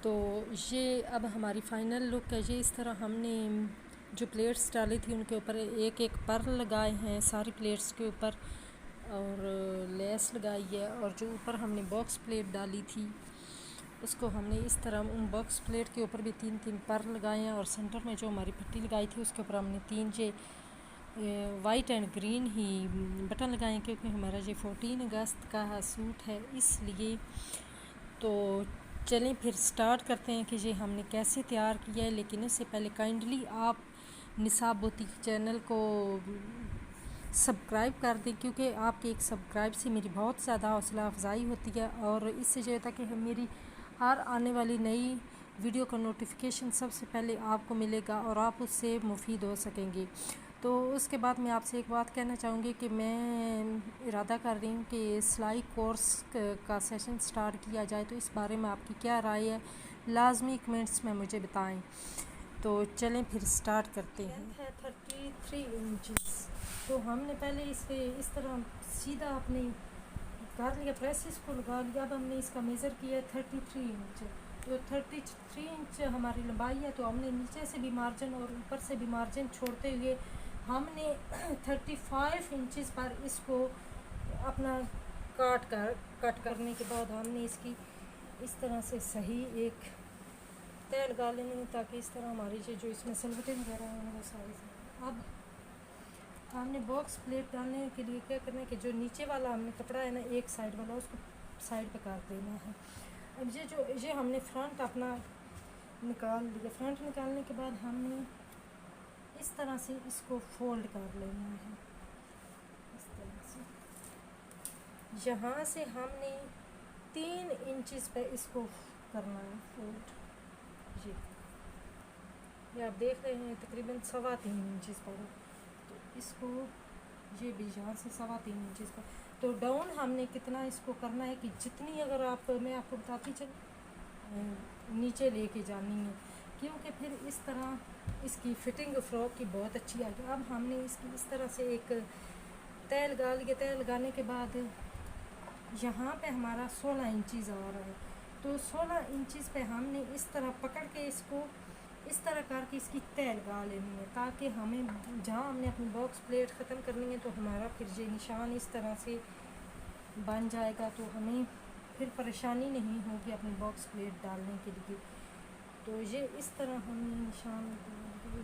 तो ये अब हमारी फ़ाइनल लुक है। ये इस तरह हमने जो प्लेट्स डाली थी उनके ऊपर एक एक पर्ल लगाए हैं सारी प्लेट्स के ऊपर, और लेस लगाई है। और जो ऊपर हमने बॉक्स प्लेट डाली थी उसको हमने इस तरह उन बॉक्स प्लेट के ऊपर भी 3-3 पर्ल लगाए हैं। और सेंटर में जो हमारी पट्टी लगाई थी उसके ऊपर हमने 3 जे वाइट एंड ग्रीन ही बटन लगाए, क्योंकि हमारा ये 14 अगस्त का सूट है इसलिए। तो चलें फिर स्टार्ट करते हैं कि ये हमने कैसे तैयार किया है। लेकिन उससे पहले काइंडली आप निसाब बुटीक चैनल को सब्सक्राइब कर दें, क्योंकि आपके एक सब्सक्राइब से मेरी बहुत ज़्यादा हौसला अफजाई होती है। और इससे जो होता है कि मेरी हर आने वाली नई वीडियो का नोटिफिकेशन सबसे पहले आपको मिलेगा और आप उससे मुफीद हो सकेंगे। तो उसके बाद मैं आपसे एक बात कहना चाहूँगी कि मैं इरादा कर रही हूँ कि सिलाई कोर्स का सेशन स्टार्ट किया जाए। तो इस बारे में आपकी क्या राय है, लाजमी कमेंट्स में मुझे बताएं। तो चलें फिर स्टार्ट करते हैं। है 33 इंचज़। तो हमने पहले इसे इस तरह सीधा अपने कर लिया, प्रेस इसको लगा लिया। अब हमने इसका मेज़र किया 33 इंच। तो 33 इंच हमारी लंबाई है, तो हमने नीचे से भी मार्जिन और ऊपर से भी मार्जिन छोड़ते हुए हमने 35 इंचज़ पर इसको अपना कट करने के बाद हमने इसकी इस तरह से सही एक तय लगा लेनी, ताकि इस तरह हमारी जो इसमें सलवटें वगैरह हैं वो सारी। अब हमने बॉक्स प्लेट डालने के लिए क्या करना है कि जो नीचे वाला हमने कपड़ा है ना, एक साइड वाला, उसको साइड पे काट देना है। अब ये हमने फ्रंट अपना निकाल लिया। फ्रंट निकालने के बाद हमने इस तरह से इसको फोल्ड कर लेना है। इस तरह से यहाँ से हमने 3 इंचज़ पे इसको करना है फोल्ड। ये आप देख रहे हैं तकरीबन 3.25 इंचज़ पर। तो इसको ये भी यहाँ से 3.25 इंचज़ पर। तो डाउन हमने कितना इसको करना है कि जितनी, अगर आप मैं आपको बताती चल नीचे लेके जानी है, क्योंकि फिर इस तरह इसकी फिटिंग फ्रॉक की बहुत अच्छी आएगी। अब हमने इसकी इस तरह से एक तय लगा लिया। तय लगाने के बाद यहाँ पे हमारा 16 इंचज़ आ रहा है। तो 16 इंचज़ पे हमने इस तरह पकड़ के इसको इस तरह करके इसकी तय लगा लेनी है, ताकि हमें जहाँ हमने अपनी बॉक्स प्लेट ख़त्म करनी है तो हमारा फिर ये निशान इस तरह से बन जाएगा, तो हमें फिर परेशानी नहीं होगी अपनी बॉक्स प्लेट डालने के लिए। तो ये इस तरह हमने निशान,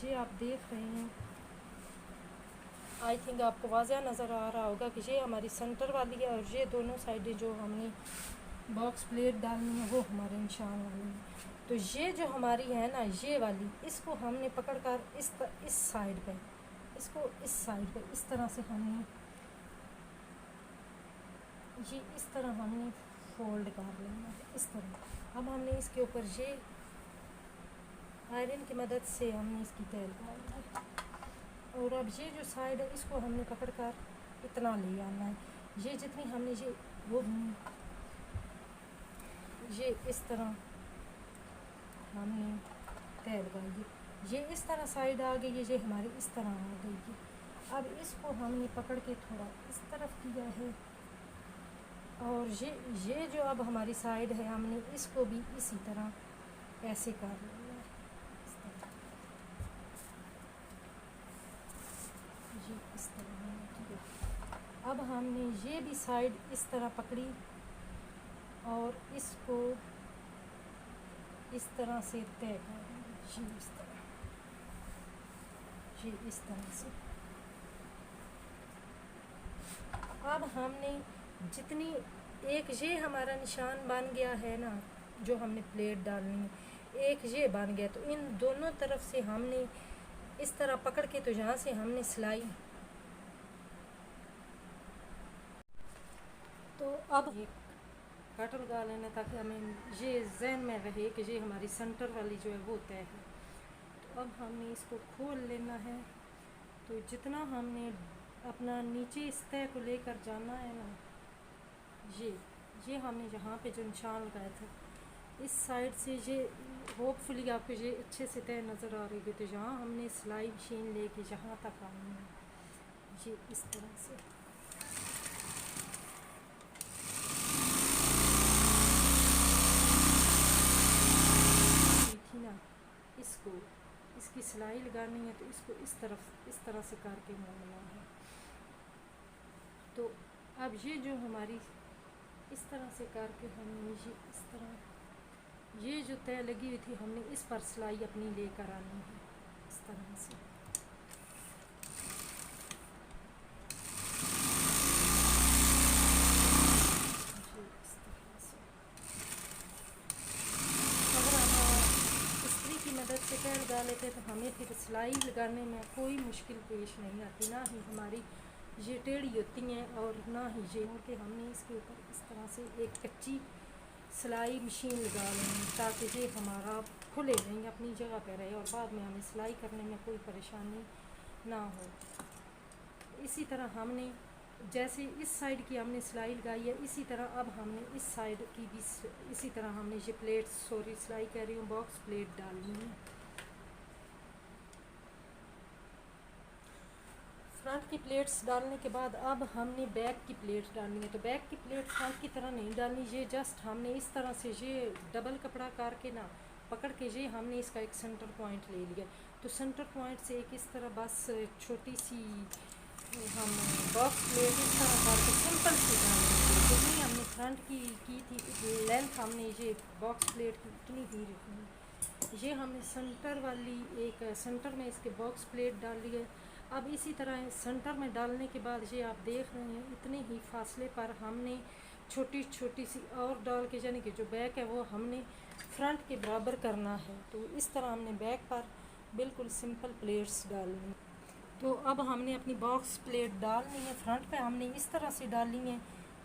ये आप देख रहे हैं, आई थिंक आपको वाज़ह नज़र आ रहा होगा कि ये हमारी सेंटर वाली है और ये दोनों साइडें जो हमने बॉक्स प्लेट डालनी है वो हमारे निशान वाली है। तो ये जो हमारी है ना, ये वाली, इसको हमने पकड़ कर इस साइड पे, इसको इस साइड पे इस तरह से हमने ये इस तरह हमने फोल्ड कर लेना है इस तरह। अब हमने इसके ऊपर ये आयरन की मदद से हमने इसकी तय लगानी है। और अब ये जो साइड है इसको हमने पकड़ कर इतना ले आना है। ये जितनी हमने ये इस तरह हमने तय लगाई। ये इस तरह साइड आ गई है, ये हमारी इस तरह आ गई है। अब इसको हमने पकड़ के थोड़ा इस तरफ किया है, और ये जो अब हमारी साइड है हमने इसको भी इसी तरह ऐसे कर लेना है। इस तरह ये इस तरह हमने किया। अब हमने ये भी साइड इस तरह पकड़ी और इसको इस तरह से तय कर ये इस तरह, ये इस तरह से। अब हमने जितनी एक ये हमारा निशान बन गया है ना, जो हमने प्लेट डालनी है, एक ये बन गया। तो इन दोनों तरफ से हमने इस तरह पकड़ के, तो यहाँ से हमने सिलाई, तो अब ये कट लगा लेना ताकि हमें ये जहन में रहे कि ये हमारी सेंटर वाली जो है वो तय है। तो अब हमने इसको खोल लेना है। तो जितना हमने अपना नीचे इस तय को लेकर जाना है ना, ये हमने जहाँ पे जो निशान लगाया था इस साइड से, ये होपफुली आपको ये अच्छे से तय नज़र आ रही है। तो यहाँ हमने सिलाई मशीन लेके जहाँ तक आनी है, ये इस तरह से। इसको इसकी सिलाई लगानी है तो इसको इस तरह से करके मोड़ना है। तो अब ये जो हमारी इस तरह से करके हमने ये इस तरह ये जो तय लगी हुई थी हमने इस पर सिलाई अपनी लेकर आनी है इस तरह से। मदद से तय लगा लेते तो हमें फिर सिलाई लगाने में कोई मुश्किल पेश नहीं आती, ना ही हमारी ये टेढ़ी होती हैं और ना ही ये कि हमने इसके ऊपर इस तरह से एक कच्ची सिलाई मशीन लगा लेंगे ताकि ये हमारा खुले नहीं अपनी जगह पे रहे और बाद में हमें सिलाई करने में कोई परेशानी ना हो। इसी तरह हमने जैसे इस साइड की हमने सिलाई लगाई है इसी तरह अब हमने इस साइड की भी इसी तरह हमने ये प्लेट सिलाई कह रही हूँ बॉक्स प्लेट डालनी है। फ्रंट की प्लेट्स डालने के बाद अब हमने बैक की प्लेट डालनी है। तो बैक की प्लेट फ्रंट की तरह नहीं डालनी, ये जस्ट हमने इस तरह से ये डबल कपड़ा करके ना पकड़ के ये हमने इसका एक सेंटर पॉइंट ले लिया। तो सेंटर पॉइंट से एक इस तरह बस छोटी सी हम बॉक्स प्लेट इस तरह करके सिंपल सी डालेंगे। जितनी हमने फ्रंट की थी लेंथ हमने ये बॉक्स प्लेट की इतनी ही रखनी। ये हमने सेंटर वाली एक सेंटर में इसके बॉक्स प्लेट डाल ली है। अब इसी तरह सेंटर में डालने के बाद ये आप देख रहे हैं इतने ही फासले पर हमने छोटी छोटी सी और डाल के यानी कि जो बैक है वो हमने फ्रंट के बराबर करना है। तो इस तरह हमने बैक पर बिल्कुल सिंपल प्लेट्स डालनी। तो अब हमने अपनी बॉक्स प्लेट डालनी है, फ्रंट पे हमने इस तरह से डालनी है।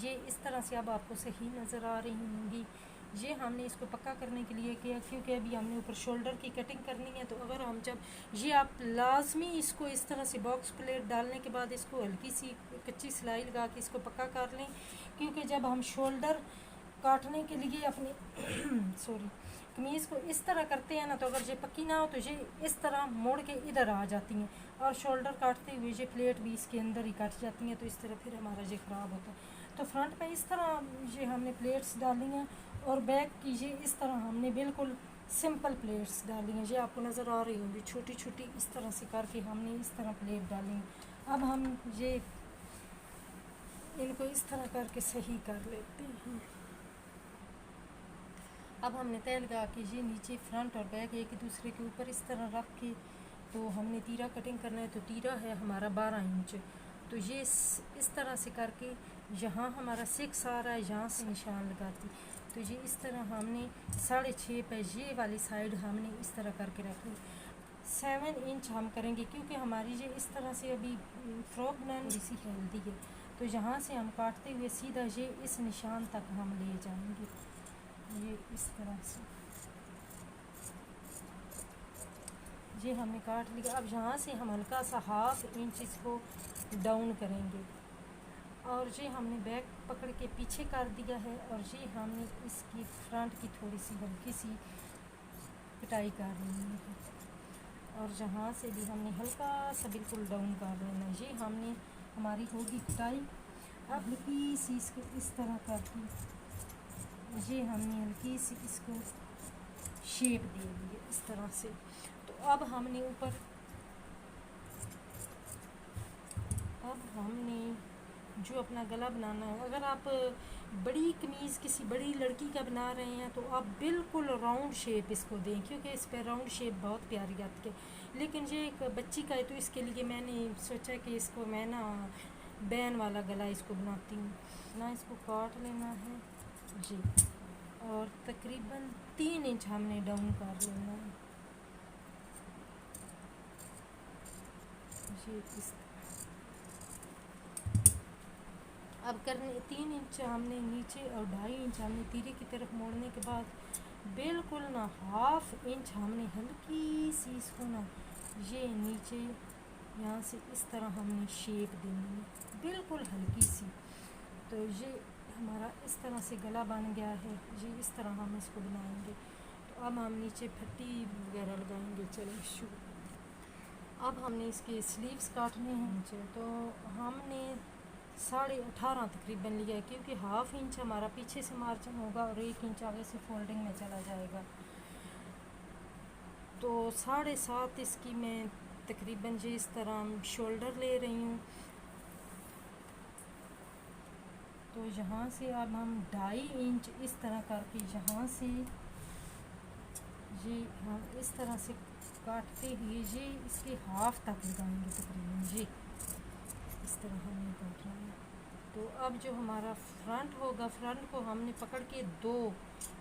ये इस तरह से अब आपको सही नज़र आ रही होंगी। ये हमने इसको पक्का करने के लिए किया क्योंकि अभी हमने ऊपर शोल्डर की कटिंग करनी है। तो अगर हम जब ये आप लाजमी इसको इस तरह से बॉक्स प्लेट डालने के बाद इसको हल्की सी कच्ची सिलाई लगा के इसको पक्का कर लें, क्योंकि जब हम शोल्डर काटने के लिए अपनी सॉरी कमीज़ को इस तरह करते हैं ना, तो अगर ये पक्की ना हो तो ये इस तरह मोड़ के इधर आ जाती हैं और शोल्डर काटते हुए ये प्लेट भी इसके अंदर ही कट जाती हैं। तो इस तरह फिर हमारा ये ख़राब होता है। तो फ्रंट पे इस तरह ये हमने प्लेट्स डाली हैं और बैक की ये इस तरह हमने बिल्कुल सिंपल प्लेट्स डाली हैं। ये आपको नज़र आ रही होंगी छोटी छोटी इस तरह से करके हमने इस तरह प्लेट डाली हैं। अब हम ये इनको इस तरह करके सही कर लेते हैं। अब हमने तय लगा के ये नीचे फ्रंट और बैक एक दूसरे के ऊपर इस तरह रख के तो हमने तीरा कटिंग करना है। तो तीरा है हमारा 12 इंच। तो ये इस तरह से करके यहाँ हमारा 6 आ रहा है, यहाँ से निशान लगाती। तो ये इस तरह हमने 6.5 पे ये वाली साइड हमने इस तरह करके रख ली। 7 इंच हम करेंगे क्योंकि हमारी ये इस तरह से अभी फ्रॉक बनानी इसी हेल्दी है। तो यहाँ से हम काटते हुए सीधा ये इस निशान तक हम ले जाएंगे। ये इस तरह से ये हमने काट लिया। अब यहाँ से हम हल्का सा 1/2 इंच इसको डाउन करेंगे और ये हमने बैक पकड़ के पीछे कर दिया है और ये हमने इसकी फ्रंट की थोड़ी सी हल्की सी पिटाई कर लेनी है और जहाँ से भी हमने हल्का सा बिल्कुल डाउन कर लेना। ये हमने हमारी होगी पिटाई। अब हल्की सी इसको इस तरह करके ये हमने हल्की सी इसको शेप दे दी है इस तरह से। तो अब हमने ऊपर जो अपना गला बनाना है, अगर आप बड़ी कमीज़ किसी बड़ी लड़की का बना रहे हैं तो आप बिल्कुल राउंड शेप इसको दें क्योंकि इस पर राउंड शेप बहुत प्यारी आती है। लेकिन ये एक बच्ची का है तो इसके लिए मैंने सोचा कि इसको मैं ना बैन वाला गला इसको बनाती हूँ ना। इसको काट लेना है जी और तकरीबन 3 इंच हमने डाउन कर लेना है। ये इस अब करने 3 इंच हमने नीचे और 2.5 इंच हमने तीरे की तरफ मोड़ने के बाद बिल्कुल ना 1/2 इंच हमने हल्की सी इसको ना ये नीचे यहाँ से इस तरह हमने शेप देनी है बिल्कुल हल्की सी। तो ये हमारा इस तरह से गला बन गया है। ये इस तरह हम इसको बनाएंगे। तो अब हम नीचे पट्टी वगैरह लगाएंगे। चलिए शुरू। अब हमने इसके स्लीव्स काटने हैं। तो हमने 18.5 तकरीबन लिया है क्योंकि 1/2 इंच हमारा पीछे से मार्जिन होगा और 1 इंच आगे से फोल्डिंग में चला जाएगा। तो 7.5 इसकी मैं तकरीबन जी इस तरह शोल्डर ले रही हूँ। तो यहाँ से अब हम 2.5 इंच इस तरह करके यहाँ से ये हम इस तरह से काटते हुए ये इसके हाफ तक लगाएंगे तकरीबन जी इस तरह हमने काटना है। तो अब जो हमारा फ्रंट होगा, फ्रंट को हमने पकड़ के 2,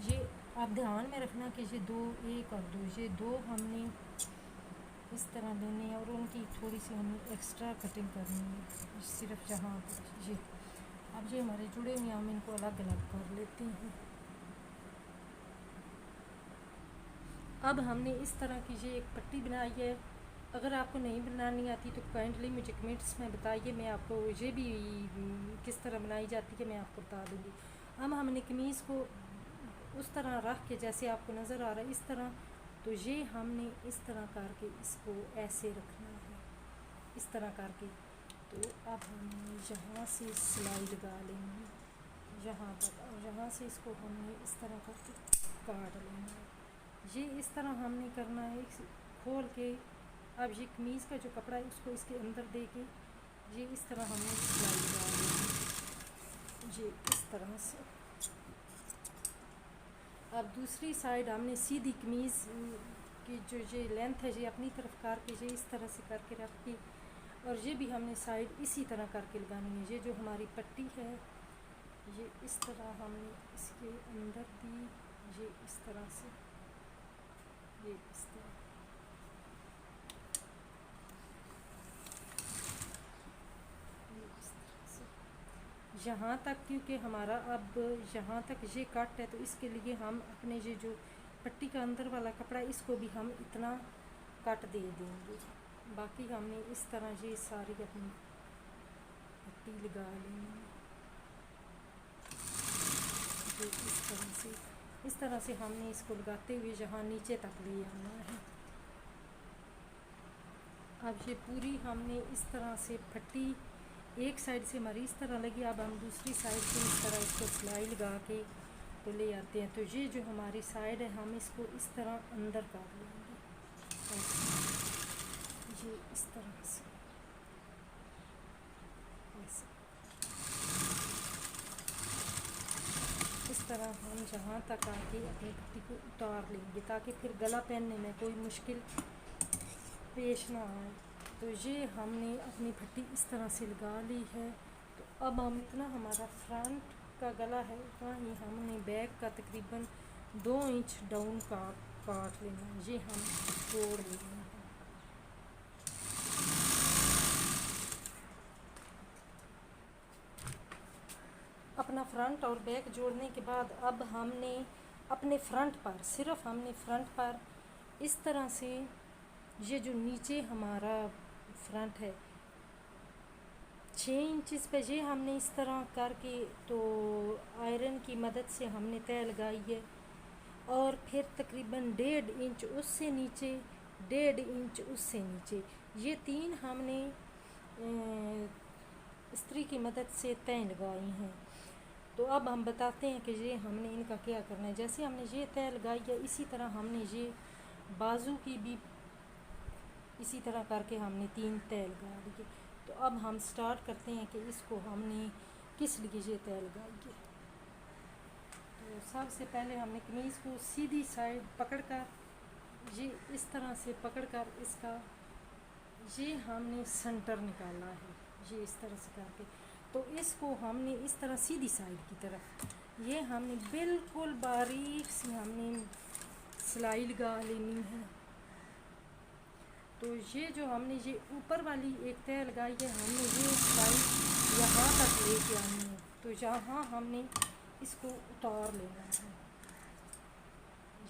ये आप ध्यान में रखना कि ये 2, 1 और 2, ये 2 हमने इस तरह लेने हैं और उनकी थोड़ी सी हमें एक्स्ट्रा कटिंग करनी है सिर्फ जहाँ पर ये। अब ये हमारे जुड़े हुए हम इनको अलग अलग कर लेते हैं। अब हमने इस तरह की ये एक पट्टी बनाई है। अगर आपको नहीं बनानी आती तो काइंडली मुझे कमेंट्स में बताइए, मैं आपको ये भी किस तरह बनाई जाती है मैं आपको बता दूँगी। अब हमने कमीज़ को उस तरह रख के जैसे आपको नज़र आ रहा है इस तरह, तो ये हमने इस तरह करके इसको ऐसे रखना है इस तरह करके। तो अब हमने यहाँ से सिलाई लगा लेंगे यहाँ तक और यहाँ से इसको हमने इस तरह करके काट लेना है। ये इस तरह हमने करना है खोल के। अब ये कमीज़ का जो कपड़ा है उसको इसके अंदर दे के ये इस तरह हमने सिलाई लगा लेंगे ये इस तरह से। अब दूसरी साइड हमने सीधी कमीज़ की जो ये लेंथ है ये अपनी तरफ करके ये इस तरह से करके रख के और ये भी हमने साइड इसी तरह करके लगानी है। ये जो हमारी पट्टी है ये इस तरह हमने इसके अंदर दी ये इस तरह से ये इस तरह। यहाँ तक क्योंकि हमारा अब यहाँ तक ये कट है तो इसके लिए हम अपने ये जो पट्टी का अंदर वाला कपड़ा है इसको भी हम इतना कट दे देंगे। बाकी हमने इस तरह ये सारी अपनी पट्टी लगा लेंगे ये इस तरह से हमने इसको लगाते हुए यहाँ नीचे तक ले आना है। अब ये पूरी हमने इस तरह से पट्टी एक साइड से हमारी इस तरह लगी। अब हम दूसरी साइड से इस तरह इसको सिलाई लगा के तो ले आते हैं। तो ये जो हमारी साइड है हम इसको इस तरह अंदर कर लेंगे ये इस तरह से ऐसे। इस तरह हम जहाँ तक आके अपनी पट्टी को उतार लेंगे ताकि फिर गला पहनने में कोई मुश्किल पेश ना आए। तो ये हमने अपनी पट्टी इस तरह से लगा ली है। तो अब हम इतना हमारा फ्रंट का गला है उतना ही हमने बैक का तकरीबन 2 इंच डाउन का काट लेना है। ये हम जोड़ लेना है। अपना फ्रंट और बैक जोड़ने के बाद अब हमने अपने फ्रंट पर सिर्फ हमने फ्रंट पर इस तरह से ये जो नीचे हमारा फ्रंट है 6 इंचज़ पे ये हमने इस तरह करके तो आयरन की मदद से हमने तय लगाई है। और फिर तकरीबन 1.5 इंच उससे नीचे 1.5 इंच उससे नीचे ये 3 हमने इस्त्री की मदद से तय लगाई हैं। तो अब हम बताते हैं कि ये हमने इनका क्या करना है। जैसे हमने ये तय लगाई है इसी तरह हमने ये बाजू की भी इसी तरह करके हमने 3 तय लगा लिए। तो अब हम स्टार्ट करते हैं कि इसको हमने किस लिए ये तय लगाएंगे। तो सबसे पहले हमने कमीज़ को सीधी साइड पकड़कर ये इस तरह से पकड़कर इसका ये हमने सेंटर निकालना है ये इस तरह से करके। तो इसको हमने इस तरह सीधी साइड की तरफ ये हमने बिल्कुल बारीक सी हमने सिलाई लगा लेनी है। तो ये जो हमने ये ऊपर वाली एक तय लगाई है हमने ये सिलाई यहाँ तक लेके आनी है। तो यहाँ हमने इसको उतार लेना है।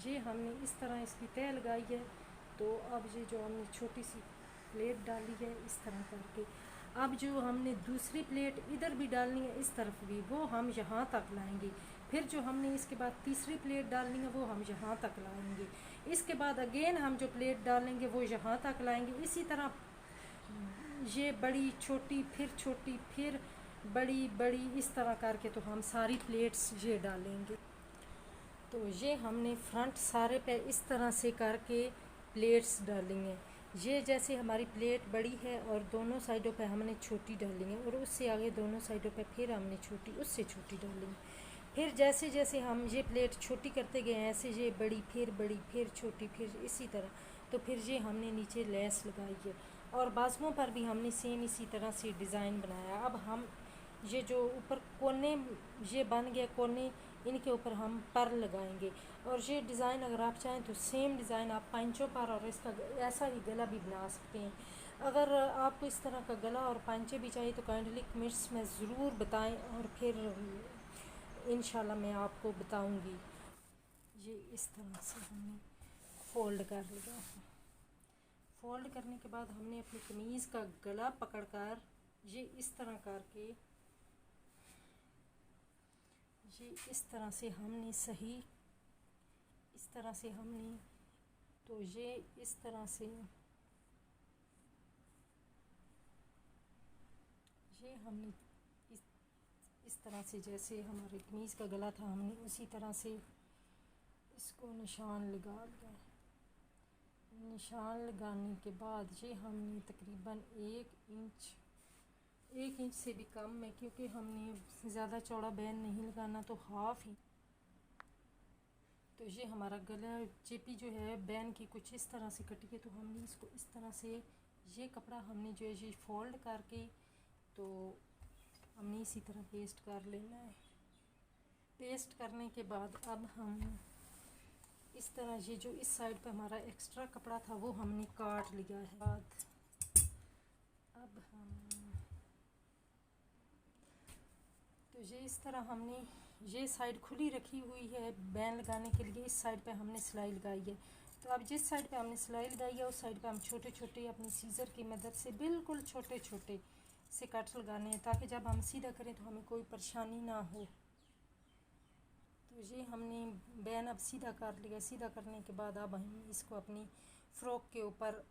ये हमने इस तरह इसकी तय लगाई है। तो अब ये जो हमने छोटी सी प्लेट डाली है इस तरह करके अब जो हमने दूसरी प्लेट इधर भी डालनी है इस तरफ भी वो हम यहाँ तक लाएंगे। फिर जो हमने इसके बाद तीसरी प्लेट डालनी है वो हम यहाँ तक लाएंगे। इसके बाद अगेन हम जो प्लेट डालेंगे वो यहाँ तक लाएंगे। इसी तरह ये बड़ी छोटी फिर बड़ी बड़ी इस तरह करके तो हम सारी प्लेट्स ये डालेंगे। तो ये हमने फ्रंट सारे पे इस तरह से करके प्लेट्स डालेंगे। ये जैसे हमारी प्लेट बड़ी है और दोनों साइडों पे हमने छोटी डालेंगे और उससे आगे दोनों साइडों पे फिर हमने छोटी, उससे छोटी डालेंगे। फिर जैसे जैसे हम ये प्लेट छोटी करते गए ऐसे ये बड़ी फिर छोटी, फिर इसी तरह। तो फिर ये हमने नीचे लेस लगाई है और बाजुओं पर भी हमने सेम इसी तरह से डिज़ाइन बनाया। अब हम ये जो ऊपर कोने ये बन गया कोने, इनके ऊपर हम पर लगाएंगे। और ये डिज़ाइन अगर आप चाहें तो सेम डिज़ाइन आप पांचों पर और इसका ऐसा ही गला भी बना सकते हैं। अगर आपको इस तरह का गला और पांचे भी चाहिए तो काइंडली कमेंट्स में ज़रूर बताएं और फिर इंशाल्लाह मैं आपको बताऊंगी। ये इस तरह से हमने फ़ोल्ड कर लिया है। फ़ोल्ड करने के बाद हमने अपनी कमीज़ का गला पकड़कर ये इस तरह करके ये इस तरह से हमने सही इस तरह से हमने तो ये इस तरह से ये हमने इस तरह से जैसे हमारे कमीज़ का गला था हमने उसी तरह से इसको निशान लगा लिया। निशान लगाने के बाद ये हमने तकरीबन 1 इंच से भी कम में, क्योंकि हमने ज़्यादा चौड़ा बैन नहीं लगाना तो हाफ ही। तो ये हमारा गला चेपी जो है बैन की कुछ इस तरह से कटी है, तो हमने इसको इस तरह से ये कपड़ा हमने जो है ये फोल्ड करके तो हमने इसी तरह पेस्ट कर लेना है। पेस्ट करने के बाद अब हम इस तरह ये जो इस साइड पे हमारा एक्स्ट्रा कपड़ा था वो हमने काट लिया है। बाद अब हम तो ये इस तरह हमने ये साइड खुली रखी हुई है बैन लगाने के लिए, इस साइड पे हमने सिलाई लगाई है। तो अब जिस साइड पे हमने सिलाई लगाई है उस साइड पे हम छोटे छोटे अपनी सीज़र की मदद से बिल्कुल छोटे छोटे से कट लगाने हैं, ताकि जब हम सीधा करें तो हमें कोई परेशानी ना हो। तो ये हमने बैन अब सीधा कर लिया। सीधा करने के बाद अब हम इसको अपनी फ़्रॉक के ऊपर